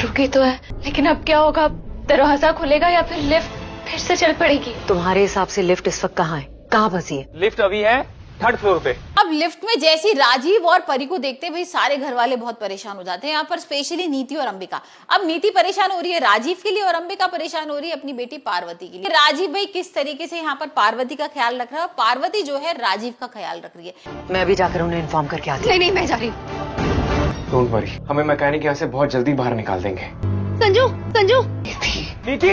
रुकी तो है, लेकिन अब क्या होगा? दरवाजा खुलेगा या फिर लिफ्ट फिर से चल पड़ेगी? तुम्हारे हिसाब से लिफ्ट इस वक्त कहाँ है, कहाँ फंसी है? लिफ्ट अभी है 3rd फ्लोर पे। अब लिफ्ट में जैसे ही राजीव और परी को देखते भाई सारे घर वाले बहुत परेशान हो जाते हैं। यहाँ पर स्पेशली नीति और अंबिका। अब नीति परेशान हो रही है राजीव के लिए और अंबिका परेशान हो रही है अपनी बेटी पार्वती के लिए। राजीव भाई किस तरीके से यहाँ पर पार्वती का ख्याल रख रहा है, पार्वती जो है राजीव का ख्याल रख रही है। मैं भी जाकर उन्हें इन्फॉर्म करके आती हूँ। नहीं, मैं जा रही हूँ। डोंट वरी, हमें मैकेनिक यहाँ से बहुत जल्दी बाहर निकाल देंगे। संजू नीति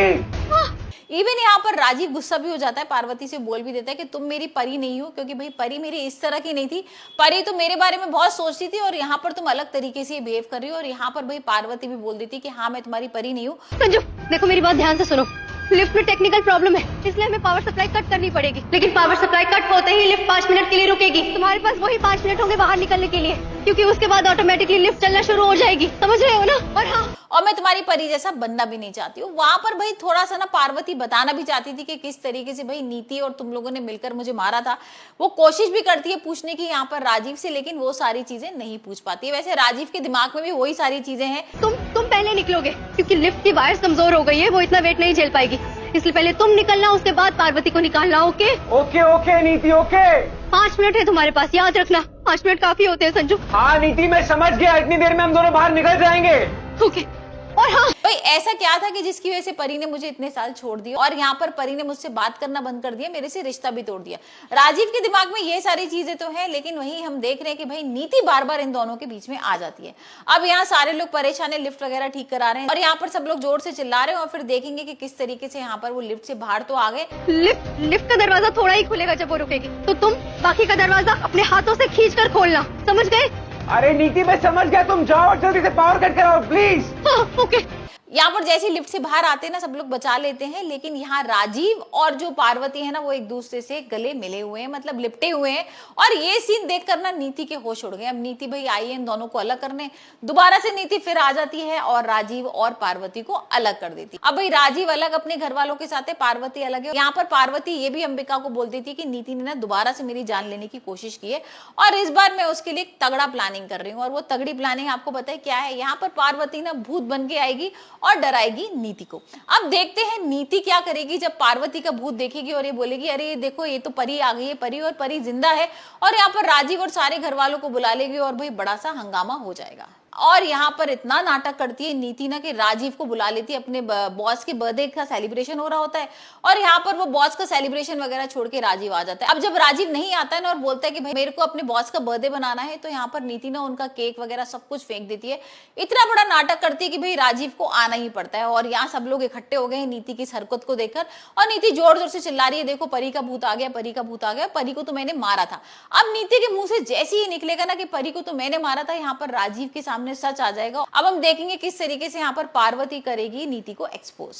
इवन यहाँ पर राजीव गुस्सा भी हो जाता है, पार्वती से बोल भी देता है कि तुम मेरी परी नहीं हो, क्योंकि भाई परी मेरी इस तरह की नहीं थी। परी तो मेरे बारे में बहुत सोचती थी और यहाँ पर तुम अलग तरीके से बिहेव कर रही हो। और यहाँ पर भाई पार्वती भी बोल देती कि हाँ मैं तुम्हारी परी नहीं हूँ। संजू देखो, मेरी बात ध्यान से सुनो। लिफ्ट में टेक्निकल प्रॉब्लम है, इसलिए हमें पावर सप्लाई कट करनी पड़ेगी। लेकिन पावर सप्लाई कट होते ही लिफ्ट 5 मिनट के लिए रुकेगी। तुम्हारे पास वही 5 मिनट होंगे बाहर निकलने के लिए, क्योंकि उसके बाद ऑटोमेटिकली लिफ्ट चलना शुरू हो जाएगी। समझ रहे हो ना? और हाँ, और मैं तुम्हारी परी जैसा बनना भी नहीं चाहती हूँ। वहां पर भाई थोड़ा सा ना पार्वती बताना भी चाहती थी कि किस तरीके से भाई नीति और तुम लोगों ने मिलकर मुझे मारा था। वो कोशिश भी करती है पूछने की यहाँ पर राजीव से, लेकिन वो सारी चीजें नहीं पूछ पाती है। वैसे राजीव के दिमाग में भी वही सारी चीजें हैं। तुम पहले निकलोगे, क्योंकि लिफ्ट की वायर्स कमजोर हो गई है, वो इतना वेट नहीं झेल पाएगी। इसलिए पहले तुम निकलना, उसके बाद पार्वती को निकालना। ओके ओके नीति ओके। 5 मिनट है तुम्हारे पास, याद रखना। 5 मिनट काफी होते हैं संजू। हाँ नीति मैं समझ गया, इतनी देर में हम दोनों बाहर निकल जाएंगे। ओके। और हाँ भाई ऐसा क्या था कि जिसकी वजह से परी ने मुझे इतने साल छोड़ दिया और यहाँ पर परी ने मुझसे बात करना बंद कर दिया, मेरे से रिश्ता भी तोड़ दिया। राजीव के दिमाग में ये सारी चीजें तो है, लेकिन वही हम देख रहे हैं कि भाई नीति बार बार इन दोनों के बीच में आ जाती है। अब यहाँ सारे लोग परेशान है, लिफ्ट वगैरह ठीक करा रहे हैं और यहाँ पर सब लोग जोर से चिल्ला रहे हैं और फिर देखेंगे कि किस तरीके से यहाँ पर वो लिफ्ट से बाहर तो आ गए। लिफ्ट का दरवाजा थोड़ा ही खुलेगा जब वो रुकेगी, तो तुम बाकी का दरवाजा अपने हाथों से खींच कर खोलना। समझ गए? अरे नीति मैं समझ गया, तुम जाओ और जल्दी से पावर कट कराओ प्लीज। हाँ, ओके। यहाँ पर जैसे लिफ्ट से बाहर आते हैं ना सब लोग बचा लेते हैं, लेकिन यहाँ राजीव और जो पार्वती है ना वो एक दूसरे से गले मिले हुए हैं, मतलब लिपटे हुए हैं। और ये सीन देखकर ना नीति के होश उड़ गए। अब नीति भाई आई है इन दोनों को अलग करने, दोबारा से नीति फिर आ जाती है और राजीव और पार्वती को अलग कर देती है। अब भाई राजीव अलग अपने घर वालों के साथ है, पार्वती अलग है। यहाँ पर पार्वती ये भी अंबिका को बोल देती है कि नीति ने ना दोबारा से मेरी जान लेने की कोशिश की है और इस बार मैं उसके लिए तगड़ा प्लानिंग कर रही हूँ। और वो तगड़ी प्लानिंग आपको पता है क्या है? यहाँ पर पार्वती ना भूत बन के आएगी और डराएगी नीति को। अब देखते हैं नीति क्या करेगी जब पार्वती का भूत देखेगी और ये बोलेगी अरे ये देखो ये तो परी आ गई है, परी और परी जिंदा है। और यहाँ पर राजीव और सारे घर वालों को बुला लेगी और भाई बड़ा सा हंगामा हो जाएगा। और यहाँ पर इतना नाटक करती है नीति ना कि राजीव को बुला लेती है, अपने बॉस के बर्थडे का सेलिब्रेशन हो रहा होता है और यहाँ पर वो बॉस का सेलिब्रेशन वगैरह छोड़ के राजीव आ जाता है। अब जब राजीव नहीं आता है ना और बोलता है कि भाई मेरे को अपने बॉस का बर्थडे बनाना है, तो यहाँ पर नीति ना उनका केक वगैरह सब कुछ फेंक देती है। इतना बड़ा नाटक करती है कि भाई राजीव को आना ही पड़ता है। और यहाँ सब लोग इकट्ठे हो गए हैं नीति की इस हरकत को देखकर और नीति जोर जोर से चिल्ला रही है देखो परी का भूत आ गया, परी का भूत आ गया, परी को तो मैंने मारा था। अब नीति के मुंह से जैसे ही निकलेगा ना कि परी को तो मैंने मारा था, यहाँ पर राजीव के सामने सच आ जाएगा। अब हम देखेंगे किस तरीके से यहाँ पर पार्वती करेगी नीति को एक्सपोज।